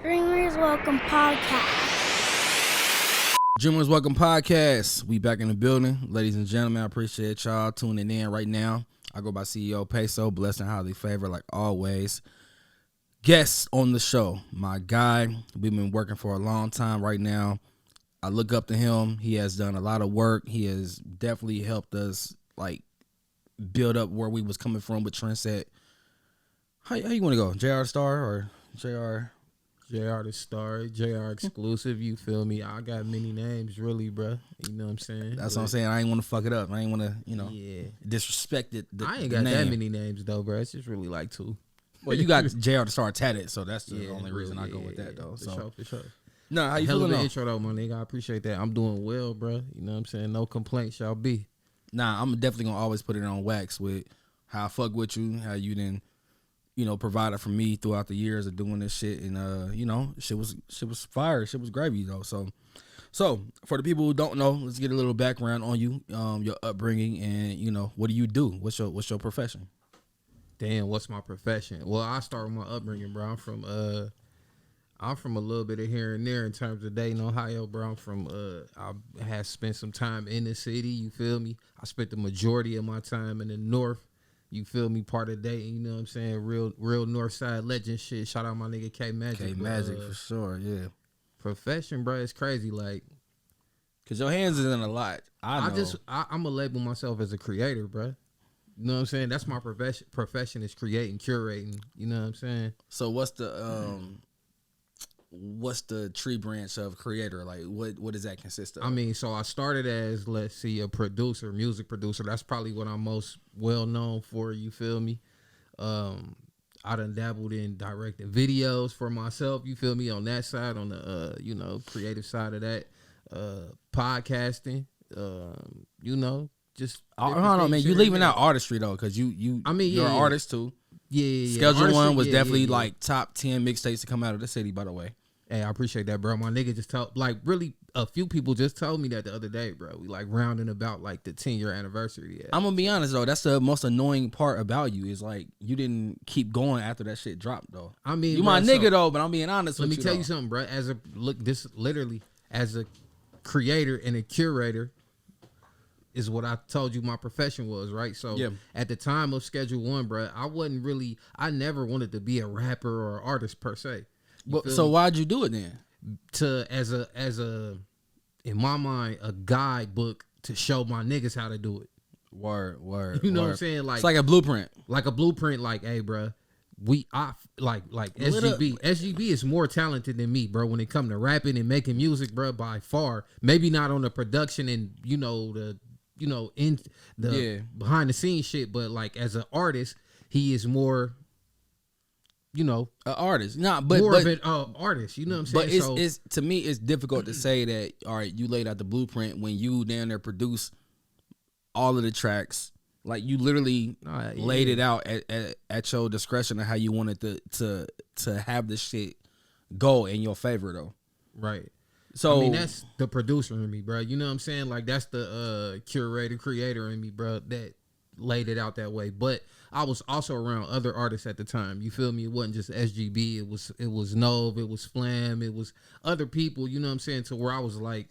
Dreamers Welcome Podcast. Dreamers Welcome Podcast. We back in the building. Ladies and gentlemen, I appreciate y'all tuning in right now. I go by CEO PESO, blessed and highly favored like always. Guest on the show, my guy. We've been working for a long time right now. I look up to him. He has done a lot of work. He has definitely helped us like build up where we was coming from with Trendset. How you want to go? JR Star or JR? JR the Star, JR exclusive, you feel me? I got many names, really, bro. You know what I'm saying? That's what I'm saying. I ain't want to fuck it up. I ain't want to, disrespect it. I ain't got that many names, though, bro. It's just really like two. Well, you got JR the Star tatted, so that's the only reason I go with that, though. For sure. Nah, how you Hell feeling, of an though? intro, though, my nigga. I appreciate that. I'm doing well, bro. You know what I'm saying? No complaints, y'all be. Nah, I'm definitely going to always put it on wax with how I fuck with you, how you didn't, provided for me throughout the years of doing this shit. And, shit was fire. Shit was gravy, though. So for the people who don't know, let's get a little background on you, your upbringing, and, what do you do? What's your profession? Damn, what's my profession? Well, I start with my upbringing, bro. I'm from a little bit of here and there in terms of Dayton, Ohio, bro. I had spent some time in the city, you feel me? I spent the majority of my time in the north. You feel me? Part of Dayton, you know what I'm saying? Real north side legend shit. Shout out my nigga K Magic. K Magic for sure, yeah. Profession, bro, it's crazy. Like, cause your hands is in a lot. I'm gonna label myself as a creator, bro. You know what I'm saying? That's my profession is creating, curating. You know what I'm saying? So what's the tree branch of creator? Like what does that consist of? I mean, so I started as, let's see, a producer, music producer. That's probably what I'm most well known for, you feel me? I done dabbled in directing videos for myself, you feel me, on that side, on the creative side of that. Podcasting, just hold on, man. You leaving out artistry though, because you're an artist too. Yeah. Schedule Artistry, One was definitely like top 10 mixtapes to come out of the city, by the way. Hey, I appreciate that, bro. My nigga just really a few people just told me that the other day, bro. We like rounding about like the 10-year anniversary. Yeah. I'm gonna be honest though, that's the most annoying part about you is like you didn't keep going after that shit dropped though. I mean, you my nigga though, but I'm being honest with you. Let me tell you something, bro. As a creator and a curator is what I told you my profession was, right? So At the time of Schedule One, bro, I never wanted to be a rapper or artist per se. So why'd you do it then? As a in my mind, a guidebook to show my niggas how to do it. Word. You know what I'm saying? Like, it's like a blueprint. Like a blueprint. Like, hey, bro, SGB is more talented than me, bro. When it comes to rapping and making music, bro, by far. Maybe not on the production and behind the scenes shit, but like as an artist, he is more. An artist, of an artist. You know what I'm saying? But it's to me, it's difficult to say that. All right, you laid out the blueprint when you down there produce all of the tracks. Like you literally laid it out at your discretion of how you wanted to have this shit go in your favor, though. Right. So I mean, that's the producer in me, bro. You know what I'm saying? Like that's the curator, creator in me, bro. That laid it out that way, but I was also around other artists at the time. You feel me? It wasn't just SGB. It was Nove. It was Flam. It was other people. You know what I'm saying? To where I was like,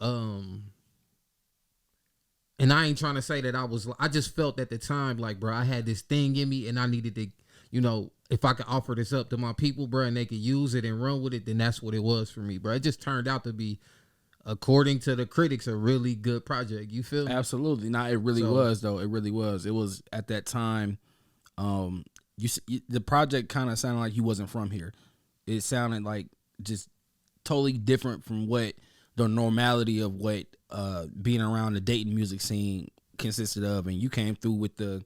and I ain't trying to say that I just felt at the time like, bro, I had this thing in me, and I needed to, if I could offer this up to my people, bro, and they could use it and run with it, then that's what it was for me, bro. It just turned out to be, according to the critics, a really good project. You feel me? Absolutely. Nah, it really was, though. It really was. It was at that time. The project kind of sounded like you wasn't from here. It sounded like just totally different from what the normality of what being around the Dayton music scene consisted of, and you came through with the,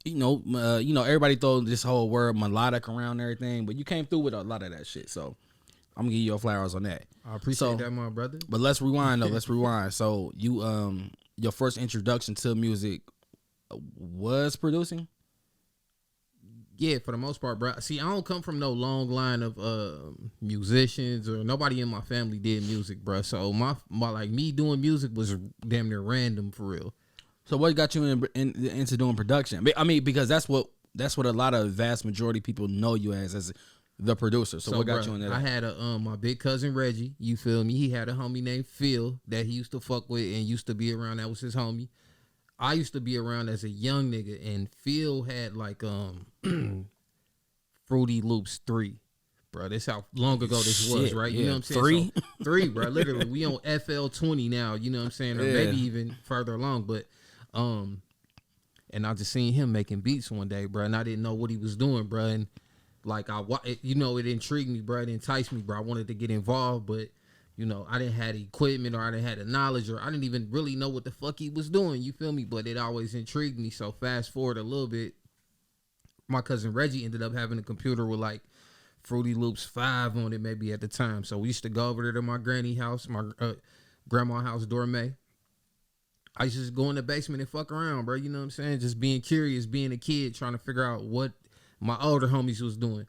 everybody throw this whole word melodic around everything, but you came through with a lot of that shit. So I'm gonna give you your flowers on that. I appreciate that, my brother. But let's rewind though. So you your first introduction to music was producing? Yeah, for the most part, bro. See, I don't come from no long line of musicians, or nobody in my family did music, bro. So my like me doing music was damn near random for real. So what got you into doing production? I mean, because that's what a lot of vast majority people know you as the producer. So what got bruh, you into that? I had my big cousin Reggie. You feel me? He had a homie named Phil that he used to fuck with and used to be around. That was his homie. I used to be around as a young nigga, and Phil had like Fruity Loops 3. Bro, that's how long ago this was, right? You know what I'm saying? 3? So, 3, bro. Literally, we on FL 20 now, you know what I'm saying? Or maybe even further along. But and I just seen him making beats one day, bro, and I didn't know what he was doing, bro. And like it intrigued me, bro. It enticed me, bro. I wanted to get involved, but you know, I didn't have the equipment, or I didn't have the knowledge, or I didn't even really know what the fuck he was doing. You feel me? But it always intrigued me. So fast forward a little bit, my cousin Reggie ended up having a computer with like Fruity Loops 5 on it, maybe at the time. So we used to go over there to my granny house, my grandma house, Dorme. I used to just go in the basement and fuck around, bro. You know what I'm saying? Just being curious, being a kid, trying to figure out what my older homies was doing.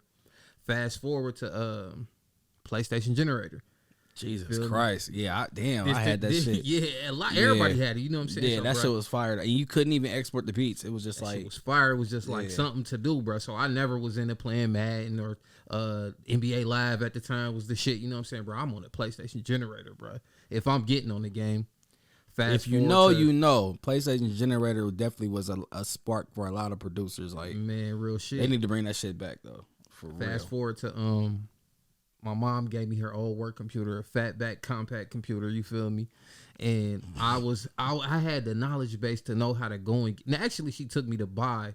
Fast forward to PlayStation Generator. Jesus Christ. Yeah, I had that shit. Yeah, everybody had it. You know what I'm saying? Yeah, so, that shit was fire. And you couldn't even export the beats. It was just like... It was fire. It was just like something to do, bro. So I never was into playing Madden or NBA Live at the time was the shit. You know what I'm saying, bro? I'm on a PlayStation Generator, bro. If I'm getting on the game, if you know, you know. PlayStation Generator definitely was a spark for a lot of producers. Like, man, real shit. They need to bring that shit back, though. Fast forward to... my mom gave me her old work computer, a fatback compact computer, you feel me? And I had the knowledge base to know how to go and... Now, actually, she took me to buy...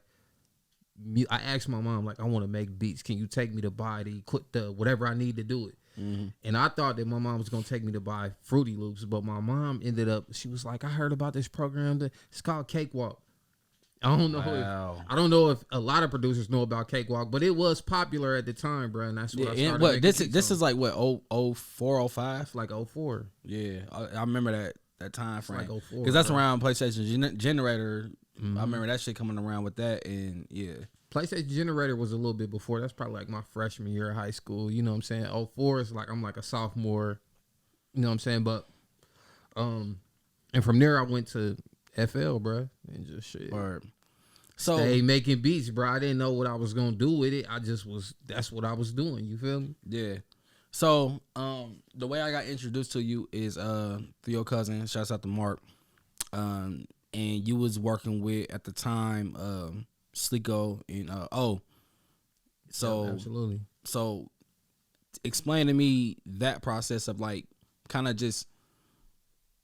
I asked my mom, like, I want to make beats. Can you take me to buy the whatever I need to do it? Mm-hmm. And I thought that my mom was going to take me to buy Fruity Loops, but my mom ended up... She was like, I heard about this program. It's called Cakewalk. I don't know if a lot of producers know about Cakewalk, but it was popular at the time, bro. And that's what I started. What this is like what 04, 05? Like 04. Yeah, I remember that time frame. Like 04, because that's around PlayStation Generator. Mm-hmm. I remember that shit coming around with that, and yeah. PlayStation Generator was a little bit before. That's probably like my freshman year of high school. You know what I'm saying? 04 is like I'm like a sophomore. You know what I'm saying? But and from there I went to FL, bro, and just shit. So stay making beats, bro. I didn't know what I was gonna do with it. That's what I was doing. You feel me? Yeah. So the way I got introduced to you is through your cousin. Shouts out to Mark. And you was working with at the time Slicko and So yeah, absolutely. So explain to me that process of like kind of just.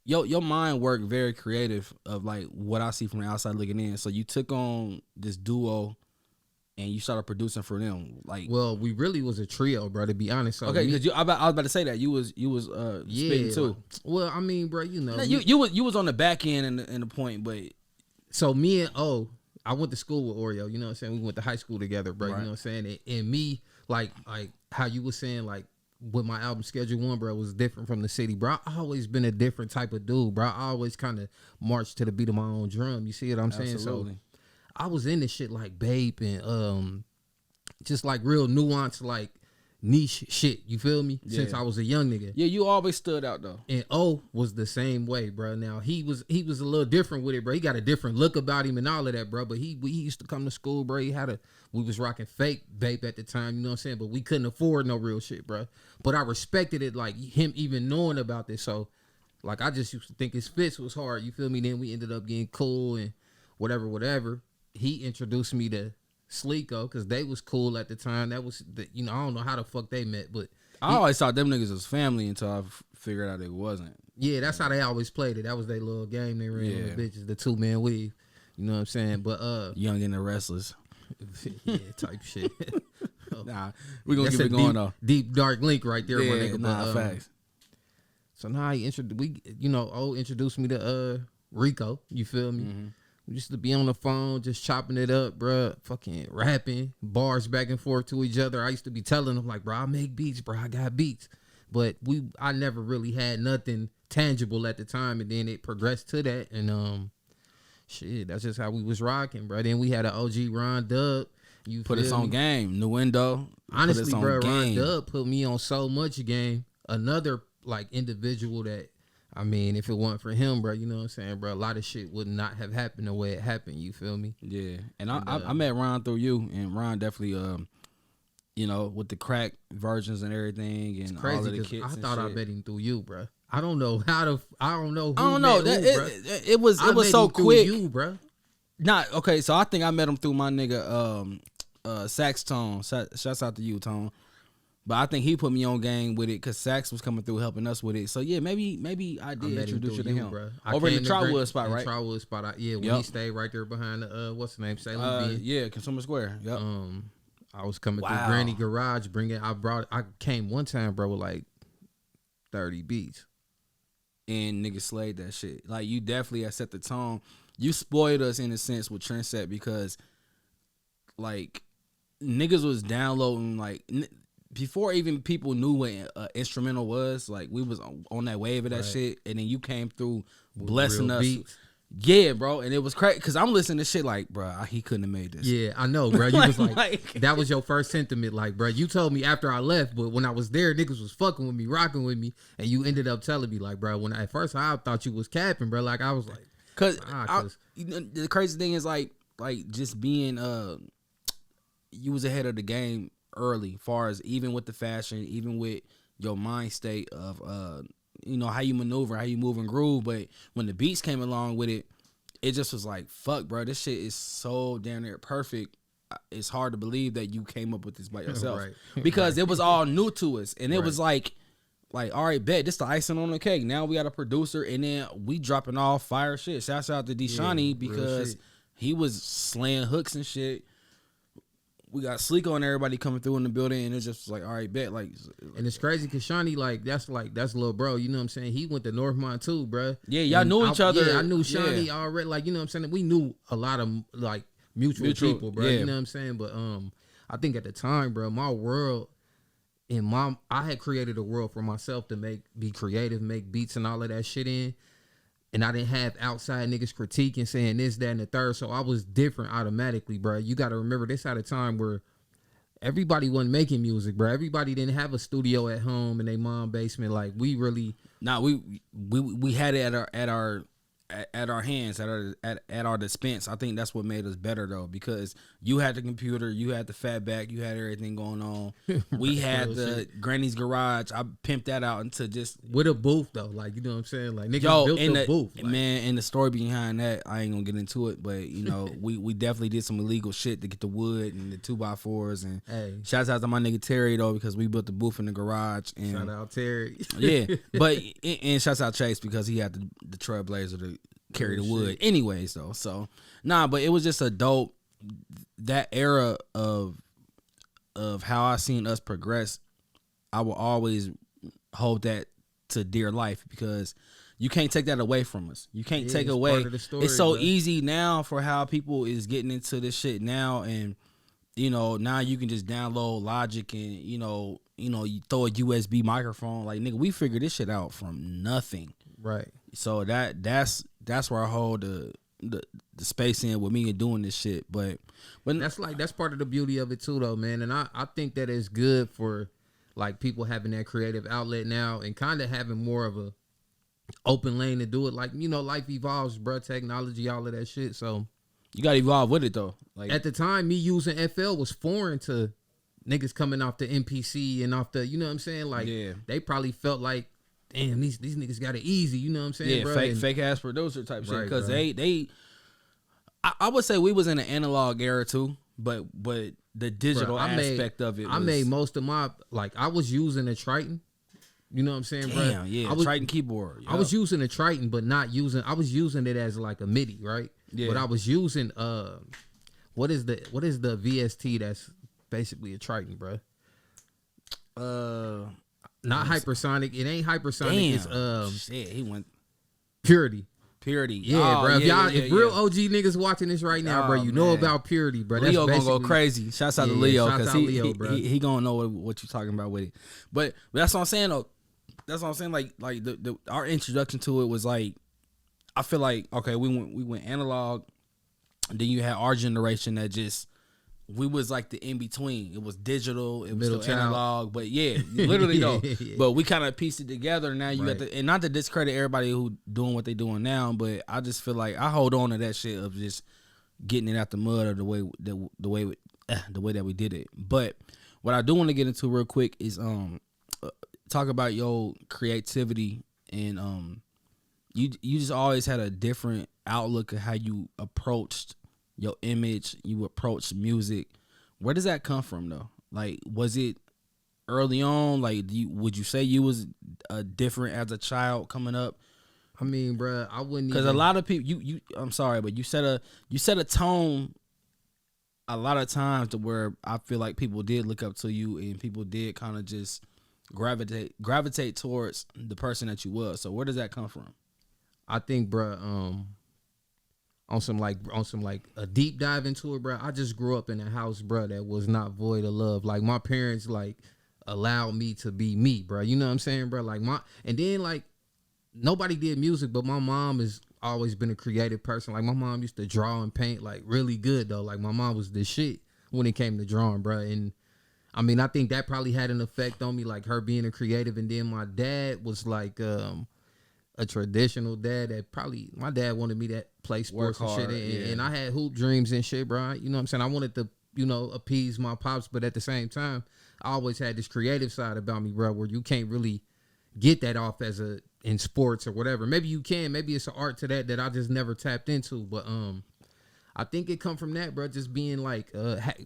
Your mind worked very creative of like what I see from the outside looking in. So you took on this duo and you started producing for them. Like, well, we really was a trio, bro, to be honest. So okay, because I was about to say that you was spitting too. Well, I mean, bro, you know, you was on the back end and the point, but so me and I went to school with Oreo. You know what I'm saying? We went to high school together, bro. Right. You know what I'm saying? And me, like how you were saying, like. With my album Schedule 1, bro, was different from the city, bro. I always been a different type of dude, bro. I always kind of marched to the beat of my own drum. You see what I'm saying? So I was in this shit like Bape and just like real nuanced, like niche shit. You feel me? Yeah. Since I was a young nigga. Yeah, you always stood out though. And was the same way, bro. Now he was a little different with it, bro. He got a different look about him and all of that, bro. But he used to come to school, bro. We was rocking fake Bape at the time, you know what I'm saying? But we couldn't afford no real shit, bro. But I respected it, like him even knowing about this. So, like, I just used to think his fits was hard, you feel me? Then we ended up getting cool and whatever. He introduced me to Slicko because they was cool at the time. That was, I don't know how the fuck they met, but I always thought them niggas was family until I figured out it wasn't. Yeah, that's how they always played it. That was their little game they ran with the bitches, the 2-man weave. You know what I'm saying? But Young and the Restless. Yeah, type shit. Nah, we gonna keep it going though. Deep dark link right there, my nigga. Nah, facts. So now he introduced me to Rico. You feel me? Mm-hmm. We used to be on the phone, just chopping it up, bro. Fucking rapping bars back and forth to each other. I used to be telling him like, bro, I make beats, bro. I got beats, but I never really had nothing tangible at the time, and then it progressed to that, and shit, that's just how we was rocking, bro. Then we had an OG Ron Dub. You put us on game. New window. Honestly, bro, Ron Dub put me on so much game. Another like individual that, I mean, if it wasn't for him, bro, you know what I'm saying, bro, a lot of shit would not have happened the way it happened. You feel me? Yeah. And I met Ron through you, and Ron definitely you know, with the crack versions and everything, and all of Crazy the because kits I and thought I shit. met him through you, bro. I don't know I don't know. Who I don't know. met That who, bro. it was I met so him through quick. you, bro. Not okay. So I think I met him through my nigga Sax Tone. Shouts out to you, Tone. But I think he put me on game with it because Sax was coming through helping us with it. So yeah, maybe I did introduce you to him, bro. over in the Trotwood spot, right? Trotwood spot. Yeah, when he stayed right there behind the what's the name? Salem B. Yeah, Consumer Square. Yep. I was coming through Wow. Granny Garage, I came one time, bro, with like 30 beats. And niggas slayed that shit. Like, you definitely had set the tone. You spoiled us in a sense with Trendset because, like, niggas was downloading, like, before even people knew what instrumental was. Like, we was on that wave of that shit, and then you came through blessing us. Beats. Yeah, bro, and it was crazy because I'm listening to shit like, bro, he couldn't have made this. Yeah, I know, bro. You was like, that was your first sentiment, like, bro. You told me after I left, but when I was there, niggas was fucking with me, rocking with me, and you ended up telling me, like, bro, at first I thought you was capping, bro. Like, I was like, cause you know, the crazy thing is like just being you was ahead of the game early, far as even with the fashion, even with your mind state of you know, how you maneuver, how you move and groove. But when the beats came along with it, it just was like, fuck, bro, this shit is so damn near perfect. It's hard to believe that you came up with this by yourself. Because it was all new to us. And it was like, all right, bet, this the icing on the cake. Now we got a producer, and then we dropping all fire shit. Shouts out to Deshani because he was slaying hooks and shit. We got Sleeko and everybody coming through in the building, and it's just like, all right, bet. Like, and it's crazy because Shawnee, that's little bro. You know what I'm saying? He went to Northmont too, bro. Yeah, y'all knew each other. Yeah, I knew Shawnee already. Like, you know what I'm saying? We knew a lot of like mutual people, bro. You know what I'm saying? But I think at the time, bro, my world I had created a world for myself to be creative, make beats and all of that shit in. And I didn't have outside niggas critiquing, saying this, that, and the third. So I was different automatically, bro. You got to remember, this at a time where everybody wasn't making music, bro. Everybody didn't have a studio at home in their mom basement. Like, we really... Nah, we had it at our hands, at our dispense. I think that's what made us better, though, because you had the computer, you had the fatback, you had everything going on. We had the Granny's Garage. I pimped that out into just with a booth, though. Like, you know what I'm saying? Like, niggas built the booth. Like, man, and the story behind that, I ain't gonna get into it, but you know, we definitely did some illegal shit to get the wood and the 2x4s. And shouts out to my nigga Terry, though, because we built the booth in the garage. And shout out Terry. Yeah, but and shouts out Chase because he had the Trailblazer to carry the wood. Anyways, though, so nah, but it was just a dope, that era of how I seen us progress. I will always hold that to dear life because you can't take that away from us. You can't take away. Story, it's so easy now for how people is getting into this shit now, and you know, now you can just download Logic and you know you throw a USB microphone. Like, nigga, we figured this shit out from nothing. Right. So that's where I hold the space in with me and doing this shit. But that's part of the beauty of it too, though, man. And I think that it's good for like people having that creative outlet now and kind of having more of a open lane to do it. Like, you know, life evolves, bro. Technology, all of that shit. So you gotta evolve with it, though. Like, at the time, me using FL was foreign to niggas coming off the MPC and off the, you know what I'm saying? Like, they probably felt like, damn, these niggas got it easy, you know what I'm saying? Yeah, bro? fake ass producer type shit. Because I would say we was in an analog era too, but the digital aspect of it. I made most of my, like, I was using a Triton. You know what I'm saying, bro? Damn, yeah, Triton keyboard. Yep. I was using a Triton, but I was using it as like a MIDI, right? Yeah. But I was using what is the VST that's basically a Triton, bro? Not hypersonic. It ain't hypersonic. Damn. It's shit. He went Purity. Yeah, bro. If real OG niggas watching this right now, bro, you know about Purity, bro. Leo gonna go crazy. Shouts out to Leo because he gonna know what you talking about with it. But that's what I'm saying though. That's what I'm saying. Like our introduction to it was like, I feel like, okay, we went analog. Then you had our generation that just, we was like the in between. It was digital, it was still analog, but yeah, literally though. But we kind of pieced it together. Now you got and not to discredit everybody who doing what they doing now, but I just feel like I hold on to that shit of just getting it out the mud of the way that we did it. But what I do want to get into real quick is talk about your creativity and you just always had a different outlook of how you approached your image, you approached music. Where does that come from though? Like, was it early on? Like, would you say you was different as a child coming up? I mean, bro, I wouldn't, because a lot of people, you I'm sorry, but you set a tone a lot of times to where I feel like people did look up to you and people did kind of just gravitate towards the person that you was. So where does that come from? I think, bro, on some like a deep dive into it, bro. I just grew up in a house, bro, that was not void of love. Like, my parents like allowed me to be me, bro. You know what I'm saying, bro? Like, and then like nobody did music, but my mom has always been a creative person. Like, my mom used to draw and paint like really good though. Like, my mom was the shit when it came to drawing, bro. And I mean, I think that probably had an effect on me, like her being a creative. And then my dad was like a traditional dad that probably, my dad wanted me to play sports and shit. And I had hoop dreams and shit, bro. You know what I'm saying? I wanted to, appease my pops, but at the same time, I always had this creative side about me, bro, where you can't really get that off in sports or whatever. Maybe you can, maybe it's an art to that I just never tapped into. But I think it come from that, bro. Just being like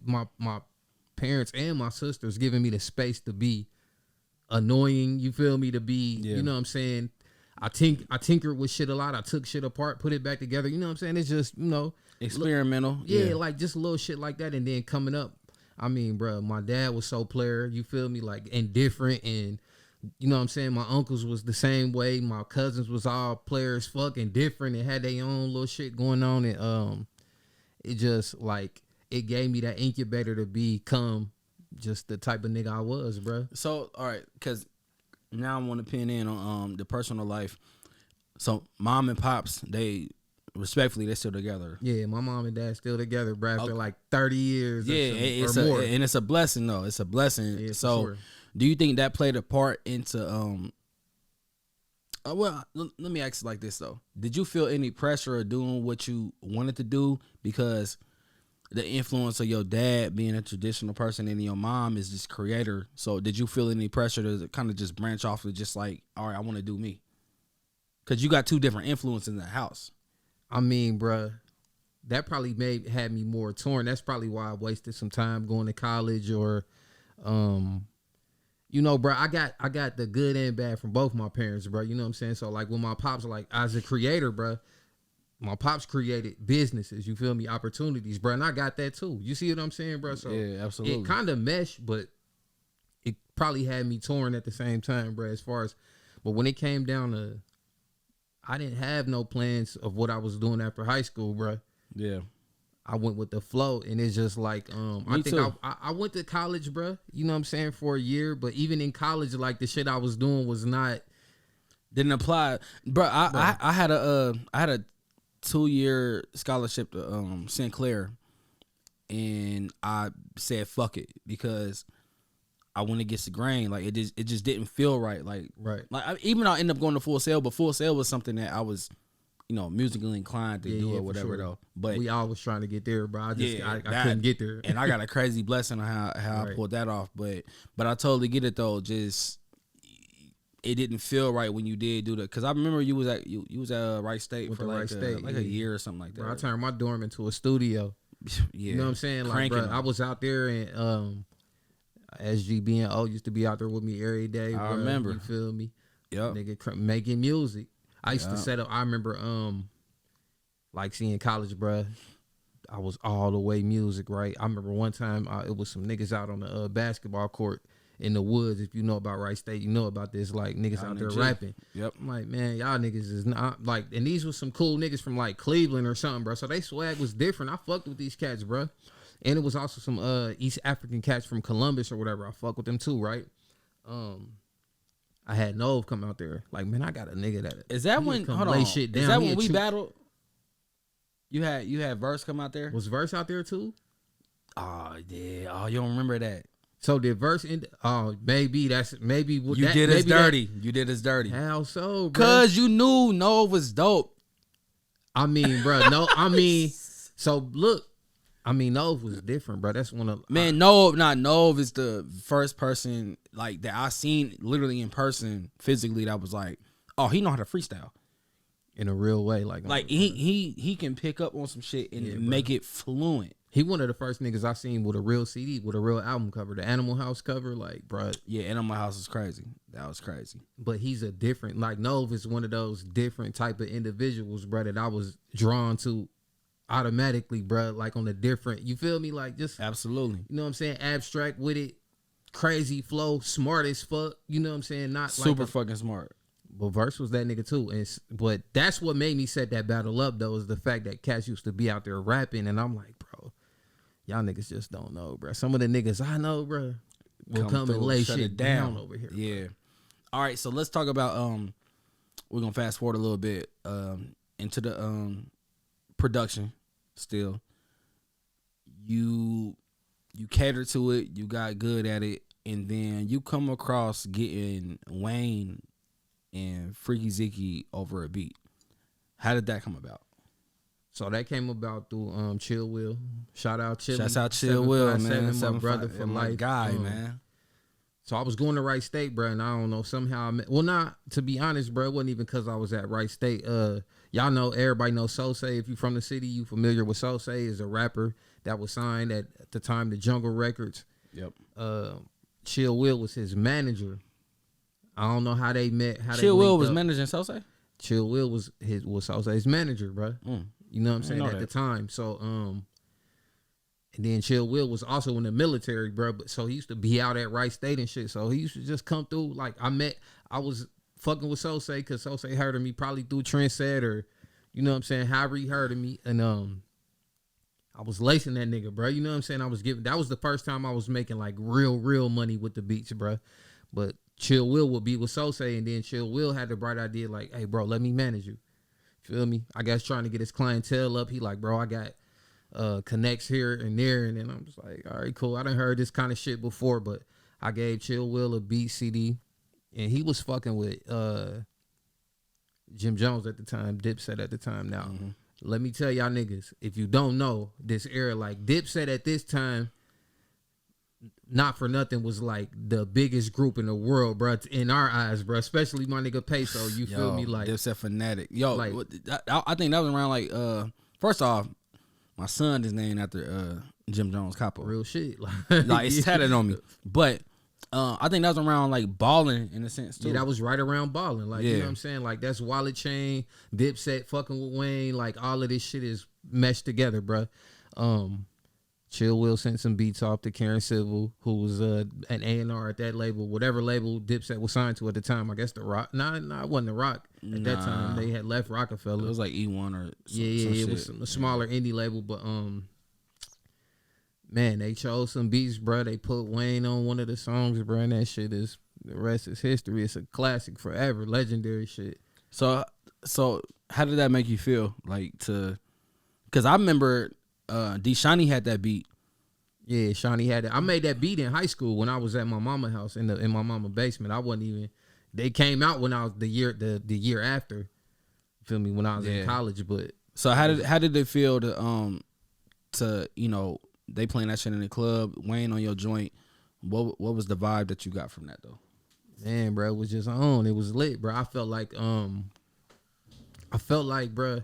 my parents and my sisters giving me the space to be annoying. You feel me? To be, you know what I'm saying? I tinkered with shit a lot. I took shit apart, put it back together. You know what I'm saying? It's just, experimental. Like just little shit like that. And then coming up, I mean, bro, my dad was so player. You feel me? Like, and different. And you know what I'm saying? My uncles was the same way. My cousins was all players, fucking different, and had their own little shit going on. And it just like, it gave me that incubator to become just the type of nigga I was, bro. So, all right, because now I want to pin in on the personal life. So, mom and pops, they still together. Yeah, my mom and dad still together, bro, after like 30 years. Yeah, or more. And it's a blessing though. It's a blessing. Yeah, so, sure. Do you think that played a part into well, let me ask it like this though. Did you feel any pressure of doing what you wanted to do because the influence of your dad being a traditional person and your mom is this creator? So did you feel any pressure to kind of just branch off of just like, all right, I want to do me? Because you got two different influences in the house. I mean, bruh, that probably had me more torn. That's probably why I wasted some time going to college or, bruh, I got the good and bad from both my parents, bruh. You know what I'm saying? So like when my pops, like as a creator, bruh, my pops created businesses, you feel me, opportunities, bro, and I got that too. You see what I'm saying, bro? So yeah, absolutely. It kind of meshed, but it probably had me torn at the same time, bro. But when it came down to, I didn't have no plans of what I was doing after high school, bro. Yeah, I went with the flow, and it's just like, I went to college, bro. You know what I'm saying, for a year, but even in college, like the shit I was doing was not, didn't apply, bro. I had a 2-year scholarship to Sinclair, and I said fuck it because I went against the grain. Like it just didn't feel right. Like even though I ended up going to Full Sail, but Full Sail was something that I was, musically inclined to do or whatever though. But we all was trying to get there, bro. I couldn't get there, and I got a crazy blessing on how I pulled that off. But I totally get it though. Just it didn't feel right when you did do that, because I remember you was at Wright State for like a year or something like that. Bro, I turned my dorm into a studio. Yeah, you know what I'm saying? Like, bro, I was out there, and SGB and O used to be out there with me every day. I bro. remember. You feel me? Yep. Nigga making music. I used to set up. I remember like seeing college, bro. I was all the way music, right? I remember one time it was some niggas out on the basketball court in the woods. If you know about Wright State, you know about this, like niggas out there rapping. Yep. I'm like, man, y'all niggas is not like, and these was some cool niggas from like Cleveland or something, bro. So they swag was different. I fucked with these cats, bro. And it was also some East African cats from Columbus or whatever. I fuck with them too, right? I had Nove come out there. Like, man, I got a nigga that is that when hold lay on. Shit down. Is that when we battled? You had Verse come out there? Was Verse out there too? Oh yeah. Oh, you don't remember that? So did Verse end? Oh, maybe that's maybe you did us dirty. You did us dirty. How so, bro? Cause you knew Nove was dope. I mean, bro, no, I mean, so look, I mean, Nove was different, bro. That's one of Nove is the first person like that I seen literally in person physically that was like, oh, he know how to freestyle in a real way, like he can pick up on some shit and make it fluent. He one of the first niggas I seen with a real CD, with a real album cover, the Animal House cover, like, bro. Yeah, Animal House is crazy. That was crazy. But he's a different, like, Nove is one of those different type of individuals, bro, that I was drawn to automatically, bro, like on a different, you feel me? Like, just absolutely, you know what I'm saying? Abstract with it, crazy flow, smart as fuck, you know what I'm saying? Not super like fucking smart. But Verse was that nigga too. But that's what made me set that battle up, though, is the fact that Cass used to be out there rapping, and I'm like, bro, y'all niggas just don't know, bro. Some of the niggas I know, bro, will come and lay shit down over here. Yeah. Bro. All right, so let's talk about we're gonna fast forward a little bit into the production. Still, you cater to it, you got good at it, and then you come across getting Wayne and Freaky Zeke over a beat. How did that come about? So that came about through Chill Will. Shout out Chill. Shouts out Chill Will, man. My brother for my life. Guy, man. So I was going to Wright State, bro, and I don't know, somehow not to be honest, bro, it wasn't even because I was at Wright State. Y'all know, everybody knows Sosay. If you from the city, you familiar with Sosay, is a rapper that was signed at the time to Jungle Records. Yep. Chill Will was his manager. I don't know how they met. Chill Will was managing Sosay? Chill Will was Sosay's manager, bro. You know what I'm saying, at the time. So and then Chill Will was also in the military, bro. But so he used to be out at Wright State and shit. So he used to just come through. Like I was fucking with Sosay because Sosay heard of me probably through Trendset or, you know what I'm saying, however he heard of me. And I was lacing that nigga, bro. You know what I'm saying? That was the first time I was making like real money with the beats, bro. But Chill Will would be with Sosay, and then Chill Will had the bright idea like, hey, bro, let me manage you. Feel me? I guess trying to get his clientele up. He like, bro, I got connects here and there, and then I'm just like, all right, cool. I done heard this kind of shit before, but I gave Chill Will a beat CD, and he was fucking with Jim Jones at the time, Dipset at the time. Now, let me tell y'all niggas, if you don't know this era, like Dipset at this time, not for nothing, was like the biggest group in the world, bro, in our eyes, bro, especially my nigga Peso. You feel me? Like Dipset fanatic. Yo, like, I think that was around like first off, my son is named after Jim Jones Capo. Real shit. Like it's tatted on me. But I think that was around like balling in a sense too. Yeah, that was right around balling. Like, you know what I'm saying? Like that's Wallet Chain, Dipset fucking with Wayne. Like all of this shit is meshed together, bro. Chill Will sent some beats off to Karen Civil, who was an A&R at that label, whatever label Dipset was signed to at the time. I guess the Rock. Nah, it wasn't the Rock at that time. They had left Rockefeller. It was like E1 or some it was a smaller indie label, but man, they chose some beats, bro. They put Wayne on one of the songs, bro, and that shit is, the rest is history. It's a classic forever, legendary shit. So how did that make you feel? Like because I remember D Shani had that beat. Yeah, Shawnee had it. I made that beat in high school when I was at my mama's house in my mama's basement. I wasn't even. They came out when I was the year after. You feel me? When I was in college, but so how did it feel to you know, they playing that shit in the club, Wayne on your joint? What was the vibe that you got from that though? Man, bro, it was just on. It was lit, bro. I felt like, bro,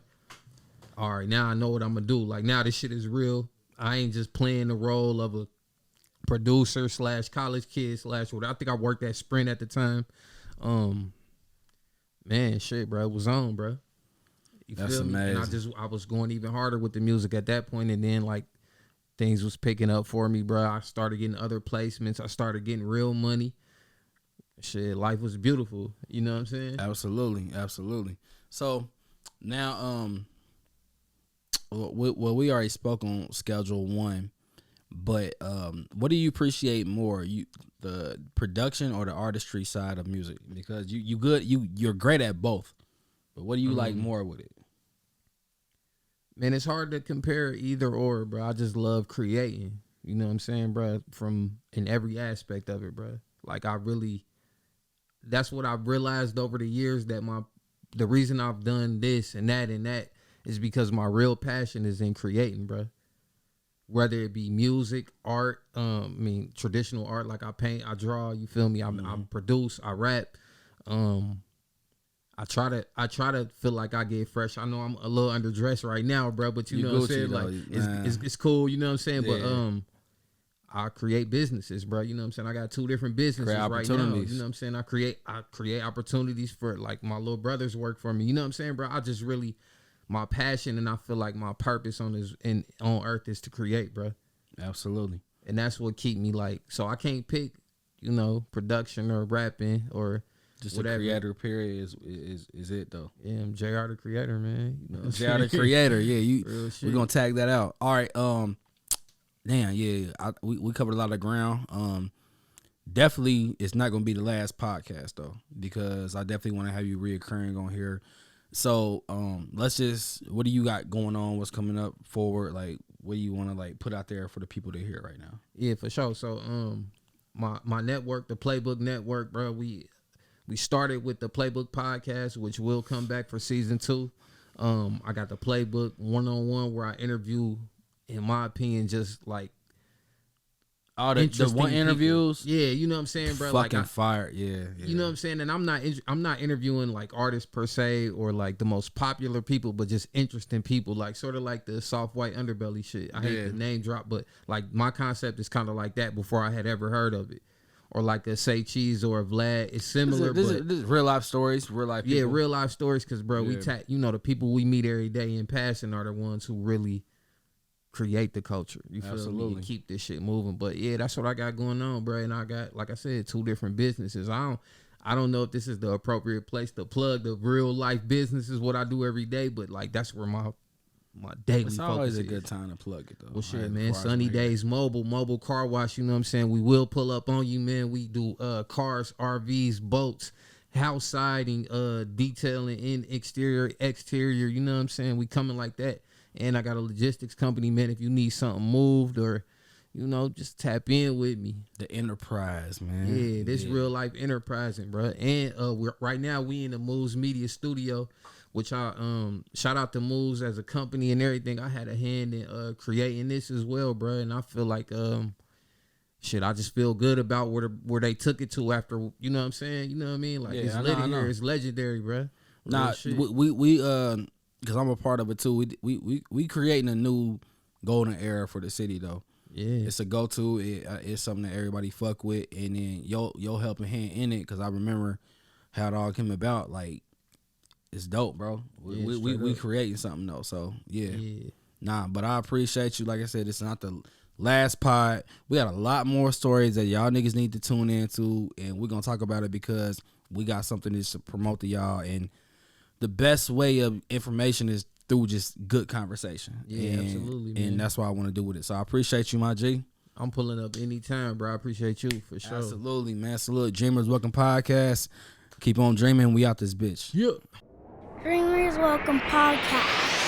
all right, now I know what I'm gonna do. Like now this shit is real. I ain't just playing the role of a producer / college kid / what. I think I worked at Sprint at the time. Man, shit, bro, it was on, bro. You That's feel me? amazing. And I was going even harder with the music at that point, and then like things was picking up for me, bro. I started getting other placements. I started getting real money. Shit, life was beautiful. You know what I'm saying? Absolutely. So now, well, we already spoke on Schedule 1, but what do you appreciate more, the production or the artistry side of music? Because you're great at both, but what do you like more with it? Man, it's hard to compare either or, bro. I just love creating. You know what I'm saying, bro? From in every aspect of it, bro. Like that's what I've realized over the years, that the reason I've done this and that is because my real passion is in creating, bro. whether it be music, art, traditional art, like I paint, I draw, you feel me? I produce, I rap. I try to feel like I get fresh. I know I'm a little underdressed right now, bro, but you know what I'm saying? Though, like it's cool, you know what I'm saying? Yeah. But I create businesses, bro. You know what I'm saying? I got 2 different businesses right now. You know what I'm saying? I create opportunities for like my little brothers work for me. You know what I'm saying, bro? I just really my passion and I feel like my purpose on earth is to create, bro. Absolutely. And that's what keep me like, so I can't pick, production or rapping or just whatever. The creator period is it though. Yeah, I'm JR the creator, man. JR the creator. Yeah, we're gonna tag that out. All right. Damn, yeah. We covered a lot of ground. Definitely it's not gonna be the last podcast though, because I definitely want to have you reoccurring on here. So let's just, what do you got going on? What's coming up forward? Like, what do you want to like put out there for the people to hear right now? Yeah, for sure. So my network, the Playbook Network, bro, we started with the Playbook podcast, which will come back for season 2. I got the Playbook 1-on-1 where I interview, in my opinion, just like all the one interviews. Yeah, you know what I'm saying, bro. Fucking fire. Yeah. You know what I'm saying? And I'm not interviewing like artists per se or like the most popular people, but just interesting people, like sort of like the soft white underbelly shit. I hate the name drop, but like my concept is kind of like that before I had ever heard of it. Or like a Say Cheese or a Vlad. It's similar, this is real life stories, real life people. Yeah, real life stories, because, bro, we the people we meet every day in passing are the ones who really create the culture. You feel me? And keep this shit moving. But yeah, that's what I got going on, bro. And I got, like I said, 2 different businesses. I don't know if this is the appropriate place to plug the real life businesses, what I do every day, but like that's where my daily focus is. It's always a good time to plug it though. Well, shit, man. Sunny days, mobile car wash. You know what I'm saying? We will pull up on you, man. We do cars, RVs, boats, house siding, detailing in exterior. You know what I'm saying? We coming like that. And I got a logistics company, man. If you need something moved or, just tap in with me. The enterprise, man. Yeah, this real life enterprising, bro. And right now we in the Moves Media Studio, which I shout out to Moves as a company and everything. I had a hand in creating this as well, bro. And I feel like I just feel good about where they took it to after, you know what I'm saying? You know what I mean? Like it's lit here, it's legendary, bro. Nah, we because I'm a part of it too. We creating a new golden era for the city though. Yeah, it's a go-to. It's something that everybody fuck with, and then your helping hand in it. Because I remember how it all came about. Like, it's dope, bro. We creating something though. So yeah. Nah, but I appreciate you. Like I said, it's not the last pod. We got a lot more stories that y'all niggas need to tune into, and we're gonna talk about it because we got something to promote to y'all. And the best way of information is through just good conversation. Yeah, absolutely, man. And that's what I want to do with it. So I appreciate you, my G. I'm pulling up anytime, bro. I appreciate you for sure. Absolutely, man. So look, Dreamers Welcome Podcast. Keep on dreaming. We out this bitch. Yeah. Dreamers Welcome Podcast.